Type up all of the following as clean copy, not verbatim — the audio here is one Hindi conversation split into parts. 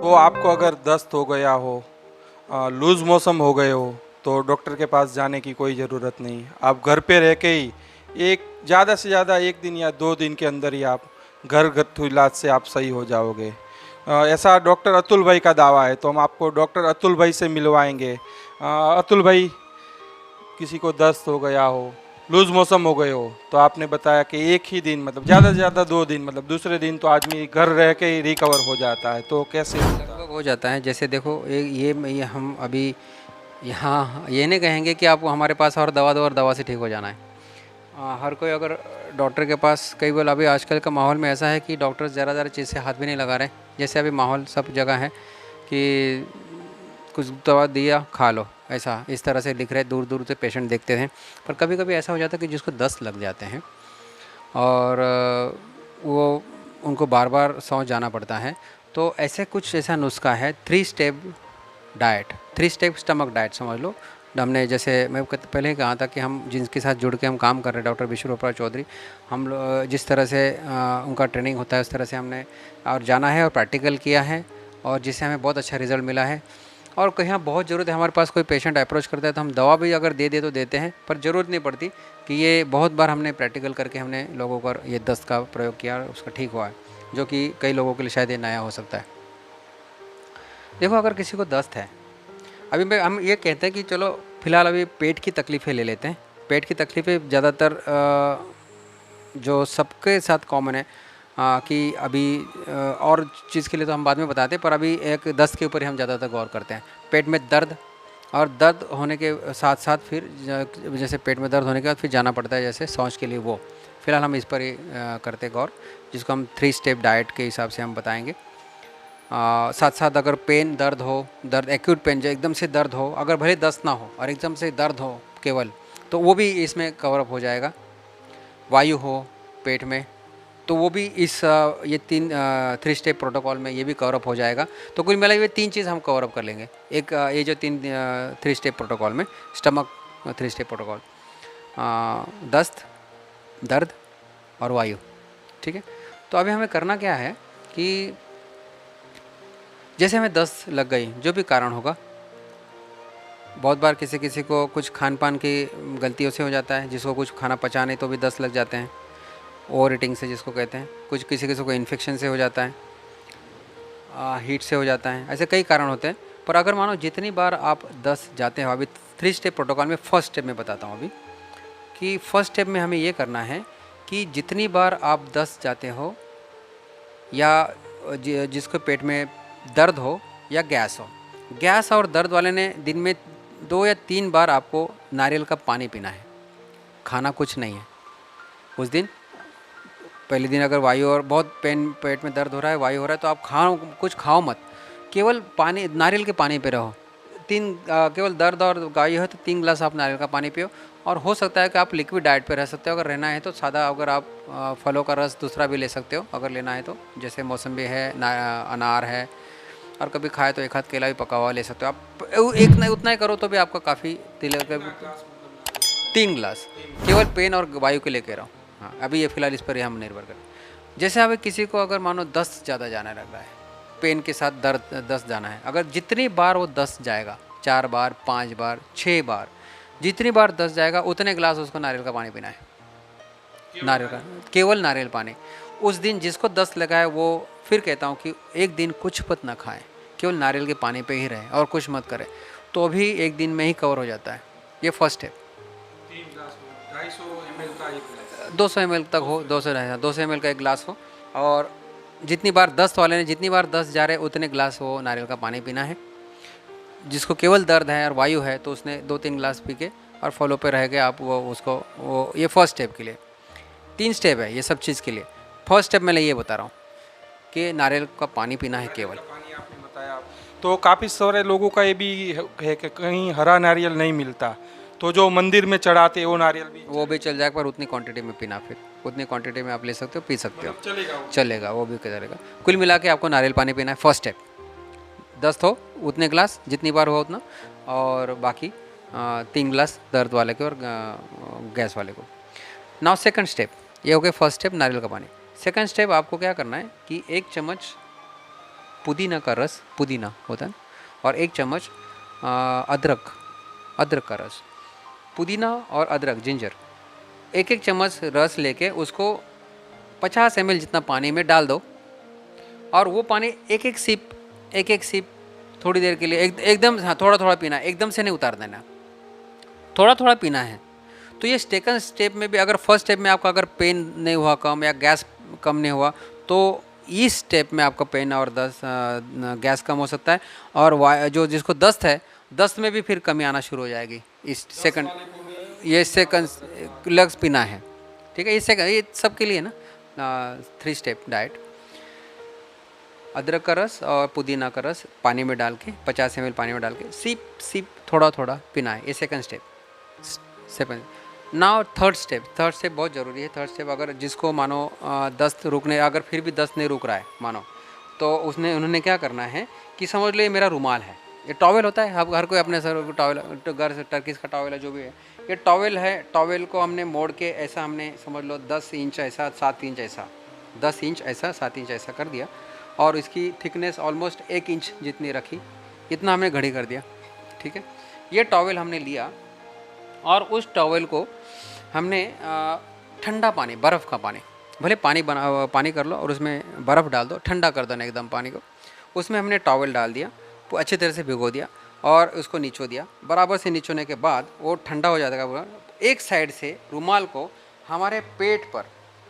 तो आपको अगर दस्त हो गया हो, लूज़ मोशन हो गए हो, तो डॉक्टर के पास जाने की कोई ज़रूरत नहीं। आप घर पे रह के ही एक ज़्यादा से ज़्यादा 1 दिन या 2 दिन के अंदर ही आप घरगथ्थू इलाज से आप सही हो जाओगे। ऐसा डॉक्टर अतुल भाई का दावा है, तो हम आपको डॉक्टर अतुल भाई से मिलवाएंगे। अतुल भाई, किसी को दस्त हो गया हो, लूज मोशन हो गए हो, तो आपने बताया कि एक ही दिन मतलब ज़्यादा से ज़्यादा 2 दिन, मतलब दूसरे दिन तो आदमी घर रह के ही रिकवर हो जाता है, तो कैसे होता है? लगभग हो जाता है। जैसे देखो ये हम अभी यहाँ ये नहीं कहेंगे कि आपको हमारे पास और दवा दो और दवा से ठीक हो जाना है। हर कोई अगर डॉक्टर के पास कई बार अभी आजकल का माहौल में ऐसा है कि डॉक्टर ज़्यादा ज़्यादा चीज़ से हाथ भी नहीं लगा रहे। जैसे अभी माहौल सब जगह है कि कुछ दवा दिया खा लो, ऐसा इस तरह से लिख रहे, दूर दूर से पेशेंट देखते हैं। पर कभी कभी ऐसा हो जाता है कि जिसको दस्त लग जाते हैं और वो उनको बार बार सौ जाना पड़ता है। तो ऐसे कुछ ऐसा नुस्खा है, 3 step diet, 3 step stomach diet समझ लो। हमने जैसे मैं पहले ही कहा था कि हम जिनके साथ जुड़ के हम काम कर रहे हैं, डॉक्टर विश्वरूपा चौधरी, हम जिस तरह से उनका ट्रेनिंग होता है उस तरह से हमने और जाना है और प्रैक्टिकल किया है, और जिससे हमें बहुत अच्छा रिजल्ट मिला है। और कहीं बहुत ज़रूरत है, हमारे पास कोई पेशेंट अप्रोच करता है तो हम दवा भी अगर दे दे तो देते हैं, पर ज़रूरत नहीं पड़ती। कि ये बहुत बार हमने प्रैक्टिकल करके हमने लोगों पर ये दस्त का प्रयोग किया और उसका ठीक हुआ है, जो कि कई लोगों के लिए शायद ये नया हो सकता है। देखो, अगर किसी को दस्त है, अभी मैं हम ये कहते हैं कि चलो फिलहाल अभी पेट की तकलीफ़ें ले लेते हैं। पेट की तकलीफ़ें ज़्यादातर जो सबके साथ कॉमन है, कि अभी और चीज़ के लिए तो हम बाद में बताते हैं, पर अभी एक दस्त के ऊपर ही हम ज़्यादातर गौर करते हैं। पेट में दर्द, और दर्द होने के साथ साथ फिर जैसे पेट में दर्द होने के बाद फिर जाना पड़ता है जैसे शौच के लिए, वो फिलहाल हम इस पर ही करते गौर, जिसको हम 3 स्टेप डाइट के हिसाब से हम बताएंगे। साथ साथ अगर पेन, दर्द हो, दर्द एक्यूट पेन जो एकदम से दर्द हो, अगर भले दस्त ना हो और एकदम से दर्द हो केवल, तो वो भी इसमें कवरअप हो जाएगा। वायु हो पेट में, तो वो भी इस ये 3 स्टेप प्रोटोकॉल में ये भी कवरअप हो जाएगा। तो कुल मिला ये 3 चीज़ हम कवरअप कर लेंगे। एक ये जो 3 स्टेप प्रोटोकॉल में, स्टमक 3 स्टेप प्रोटोकॉल, दस्त, दर्द और वायु, ठीक है। तो अभी हमें करना क्या है कि जैसे हमें दस्त लग गई, जो भी कारण होगा, बहुत बार किसी किसी को कुछ खान पान की गलतियों से हो जाता है, जिसको कुछ खाना पचा नहीं तो भी दस्त लग जाते हैं, ओवर ईटिंग से जिसको कहते हैं। कुछ किसी किसी को इन्फेक्शन से हो जाता है, हीट से हो जाता है, ऐसे कई कारण होते हैं। पर अगर मानो जितनी बार आप दस्त जाते हो, अभी 3 स्टेप प्रोटोकॉल में फर्स्ट स्टेप में बताता हूँ अभी, कि फर्स्ट स्टेप में हमें ये करना है कि जितनी बार आप दस्त जाते हो, या जिसको पेट में दर्द हो या गैस हो, गैस और दर्द वाले ने दिन में 2 या 3 बार आपको नारियल का पानी पीना है। खाना कुछ नहीं है उस दिन। पहले दिन अगर वायु और बहुत पेट में दर्द हो रहा है, वायु हो रहा है, तो आप खाओ, कुछ खाओ मत, केवल पानी, नारियल के पानी पे रहो। केवल दर्द और वायु है तो 3 गिलास आप नारियल का पानी पियो। और हो सकता है कि आप लिक्विड डाइट पे रह सकते हो, अगर रहना है तो सादा, अगर आप फलों का रस दूसरा भी ले सकते हो अगर लेना है तो, जैसे मौसम्बी है, अनार है, और कभी खाए तो एक हाथ केला भी पका हुआ ले सकते हो आप। एक नहीं, उतना ही करो तो भी आपका काफ़ी। 3 गिलास केवल पेन और वायु के लेके रहो। हाँ, अभी ये फिलहाल इस पर ही हम निर्भर करें। जैसे अभी किसी को अगर मानो 10 ज़्यादा जाने लग रहा है, पेन के साथ दर्द 10 जाना है, अगर जितनी बार वो 10 जाएगा, 4 बार, 5 बार, 6 बार, जितनी बार 10 जाएगा उतने गिलास उसको नारियल का पानी पीना है। नारियल का, केवल नारियल पानी। उस दिन जिसको 10 लगा है वो, फिर कहता हूँ कि एक दिन कुछ पत ना खाएं, केवल नारियल के पानी पे ही रहे और कुछ मत करें, तो भी एक दिन में ही कवर हो जाता है। ये फर्स्ट है। 250 ml का एक गिलास। 200 ml तक हो, 200 ml का एक गिलास हो, और जितनी बार दस्त वाले ने, जितनी बार 10 जा रहे उतने गिलास वो नारियल का पानी पीना है। जिसको केवल दर्द है और वायु है तो उसने 2-3 गिलास पी के और फॉलो पे रह गए आप, वो उसको वो, ये फर्स्ट स्टेप के लिए। 3 स्टेप है ये सब चीज़ के लिए। फर्स्ट स्टेप मैं ये बता रहा हूँ कि नारियल का पानी पीना है केवल। पानी आपने बताया, तो काफ़ी सारे लोगों का ये भी है कि कहीं हरा नारियल नहीं मिलता, तो जो मंदिर में चढ़ाते वो नारियल भी वो भी चल जाएगा, पर उतनी क्वांटिटी में पीना, फिर उतनी क्वांटिटी में आप ले सकते हो, पी सकते हो, चलेगा वो। चलेगा, वो भी चलेगा। कुल मिला के आपको नारियल पानी पीना है फर्स्ट स्टेप। दस्त हो उतने गिलास, जितनी बार हो उतना, और बाकी 3 गिलास दर्द वाले के और गैस वाले को। नाउ सेकंड स्टेप, ये हो गया फर्स्ट स्टेप नारियल का पानी। सेकंड स्टेप आपको क्या करना है कि 1 चम्मच पुदीना का रस, पुदीना होता है, और 1 चम्मच अदरक का रस। पुदीना और अदरक, जिंजर, 1-1 चम्मच रस लेके उसको 50 ml जितना पानी में डाल दो, और वो पानी एक एक सिप थोड़ी देर के लिए एकदम, हाँ, थोड़ा थोड़ा पीना है, एकदम से नहीं उतार देना, थोड़ा थोड़ा पीना है। तो ये सेकंड स्टेप में भी, अगर फर्स्ट स्टेप में आपका अगर पेन नहीं हुआ कम या गैस कम नहीं हुआ, तो इस स्टेप में आपका पेन और गैस कम हो सकता है। और जो जिसको दस्त है, दस्त में भी फिर कमी आना शुरू हो जाएगी। इस सेकंड, ये सेकंड लग्स पीना है, ठीक है। ये सब के लिए ना 3 स्टेप डाइट। अदरक का रस और पुदीना का रस पानी में डाल के, 50 ml पानी में डाल के सिप थोड़ा थोड़ा पीना है। ये second step. Now third step बहुत ज़रूरी है। थर्ड स्टेप, अगर जिसको मानो दस्त रुकने, अगर फिर भी दस्त नहीं रुक रहा है मानो, तो उन्होंने क्या करना है कि समझ लो ये मेरा रुमाल है, ये टॉवेल होता है, अब हर कोई अपने सर को टॉवेल, घर से टर्किश का टॉवेल है, जो भी है, ये टॉवेल है। टॉवेल को हमने मोड़ के ऐसा, हमने समझ लो 10 इंच ऐसा, 7 इंच ऐसा, 10 इंच ऐसा, 7 इंच ऐसा कर दिया, और इसकी थिकनेस ऑलमोस्ट 1 इंच जितनी रखी, इतना हमने घड़ी कर दिया, ठीक है। ये टॉवेल हमने लिया, और उस टॉवेल को हमने ठंडा पानी, बर्फ़ का पानी, भले पानी कर लो और उसमें बर्फ़ डाल दो, ठंडा कर देना एकदम पानी को, उसमें हमने टॉवेल डाल दिया, अच्छी तरह से भिगो दिया और उसको निचो दिया। बराबर से निचोने के बाद वो ठंडा हो जाएगा। एक साइड से रुमाल को हमारे पेट पर,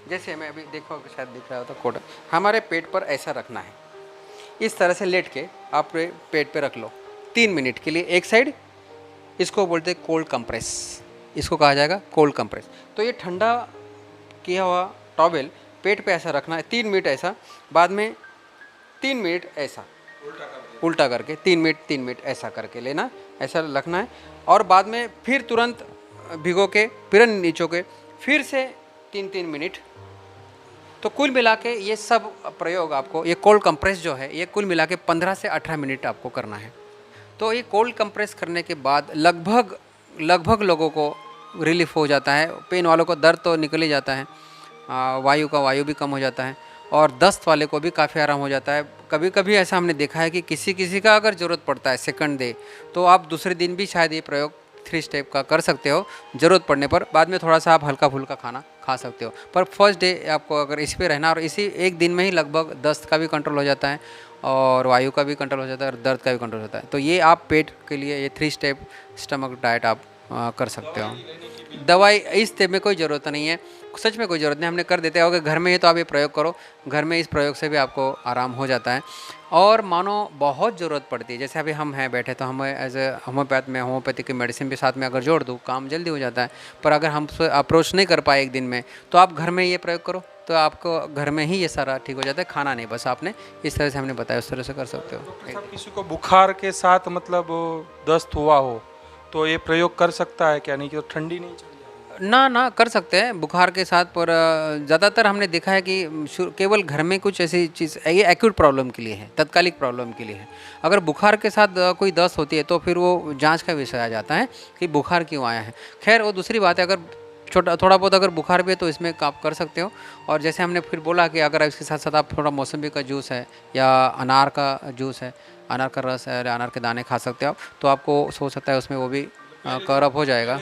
जैसे मैं अभी देखो शायद दिख रहा होता कोट, हमारे पेट पर ऐसा रखना है, इस तरह से लेट के आप पेट पे रख लो 3 मिनट के लिए एक साइड। इसको बोलते हैं कोल्ड कंप्रेस, इसको कहा जाएगा कोल्ड कंप्रेस। तो ये ठंडा किया हुआ टॉवेल पेट पे ऐसा रखना है 3 मिनट ऐसा, बाद में 3 मिनट ऐसा उल्टा करके 3 मिनट ऐसा करके लेना, ऐसा रखना है, और बाद में फिर तुरंत भिगो के फिर नीचो के फिर से 3 मिनट। तो कुल मिला के ये सब प्रयोग आपको, ये कोल्ड कंप्रेस जो है, ये कुल मिला के 15 से 18 मिनट आपको करना है। तो ये कोल्ड कंप्रेस करने के बाद लगभग लोगों को रिलीफ हो जाता है। पेन वालों को दर्द तो निकल ही जाता है, वायु भी कम हो जाता है, और दस्त वाले को भी काफ़ी आराम हो जाता है। कभी कभी ऐसा हमने देखा है कि किसी का अगर ज़रूरत पड़ता है सेकंड डे, तो आप दूसरे दिन भी शायद ये प्रयोग 3 स्टेप का कर सकते हो। ज़रूरत पड़ने पर बाद में थोड़ा सा आप हल्का फुल्का खाना खा सकते हो, पर फर्स्ट डे आपको अगर इस पे रहना, और इसी एक दिन में ही लगभग दस्त का भी कंट्रोल हो जाता है, और वायु का भी कंट्रोल हो जाता है, और दर्द का भी कंट्रोल होता है। तो ये आप पेट के लिए ये 3 स्टेप स्टमक डाइट आप कर सकते हो। दवाई इस स्टेप में कोई ज़रूरत नहीं है, सच में कोई ज़रूरत नहीं, हमने कर देते हैं। अगर घर में है तो आप ये प्रयोग करो, घर में इस प्रयोग से भी आपको आराम हो जाता है। और मानो बहुत ज़रूरत पड़ती है, जैसे अभी हम हैं बैठे, तो हम एज ए होम्योपैथ में होम्योपैथिक की मेडिसिन भी साथ में अगर जोड़ दूँ, काम जल्दी हो जाता है। पर अगर हम अप्रोच नहीं कर पाए एक दिन में, तो आप घर में ये प्रयोग करो, तो आपको घर में ही ये सारा ठीक हो जाता है। खाना नहीं, बस आपने इस तरह से हमने बताया उस तरह से कर सकते हो। किसी को बुखार के साथ मतलब दस्त हुआ हो तो ये प्रयोग कर सकता है क्या? नहीं कि तो ठंडी नहीं चढ़ जाएगी? ना कर सकते हैं बुखार के साथ, पर ज़्यादातर हमने देखा है कि केवल घर में कुछ ऐसी चीज़, ये एक्यूट प्रॉब्लम के लिए है, तत्कालिक प्रॉब्लम के लिए है। अगर बुखार के साथ कोई दस्त होती है तो फिर वो जांच का विषय आ जाता है कि बुखार क्यों आया है। खैर वो दूसरी बात है, अगर थोड़ा बहुत अगर बुखार भी है तो इसमें आप कर सकते हो। और जैसे हमने फिर बोला कि अगर इसके साथ साथ आप थोड़ा मौसमी का जूस है या अनार का जूस है, अनार का रस है, अनार के दाने खा सकते हो आप, तो आपको हो सकता है उसमें वो भी कवर अप हो जाएगा।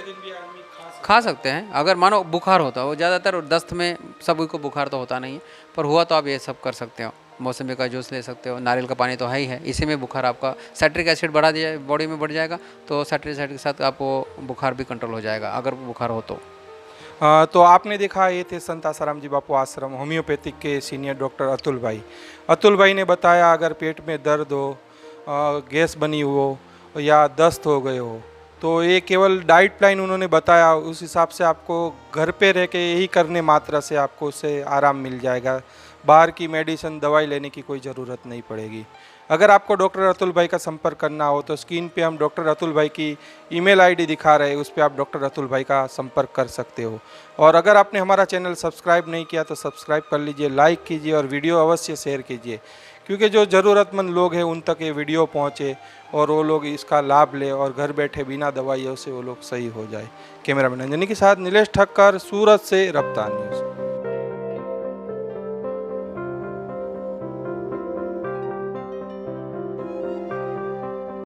खा सकते हैं अगर मानो बुखार होता है, वो ज़्यादातर दस्त में सभी को बुखार तो होता नहीं है, पर हुआ तो आप ये सब कर सकते हो। मौसमी का जूस ले सकते हो, नारियल का पानी तो है ही है, इसी में बुखार आपका साइट्रिक एसिड बढ़ा दिया बॉडी में बढ़ जाएगा, तो साइट्रिक एसिड के साथ आपको बुखार भी कंट्रोल हो जाएगा अगर बुखार हो तो। तो आपने देखा ये थे संत आसाराम जी बापू आश्रम होम्योपैथिक के सीनियर डॉक्टर अतुल भाई ने बताया अगर पेट में दर्द हो, गैस बनी हो या दस्त हो गए हो, तो ये केवल डाइट प्लान उन्होंने बताया, उस हिसाब से आपको घर पे रह के यही करने मात्रा से आपको उससे आराम मिल जाएगा। बाहर की मेडिसिन दवाई लेने की कोई ज़रूरत नहीं पड़ेगी। अगर आपको डॉक्टर अतुल भाई का संपर्क करना हो तो स्क्रीन पे हम डॉक्टर अतुल भाई की ईमेल आईडी दिखा रहे हैं, उस पर आप डॉक्टर अतुल भाई का संपर्क कर सकते हो। और अगर आपने हमारा चैनल सब्सक्राइब नहीं किया तो सब्सक्राइब कर लीजिए, लाइक कीजिए और वीडियो अवश्य शेयर कीजिए, क्योंकि जो ज़रूरतमंद लोग हैं उन तक ये वीडियो पहुँचे और वो लोग इसका लाभ ले और घर बैठे बिना दवाइयों से वो लोग सही हो जाए। कैमरामैन अंजनी के साथ नीलेश ठक्कर, सूरत से रफ्तार न्यूज़।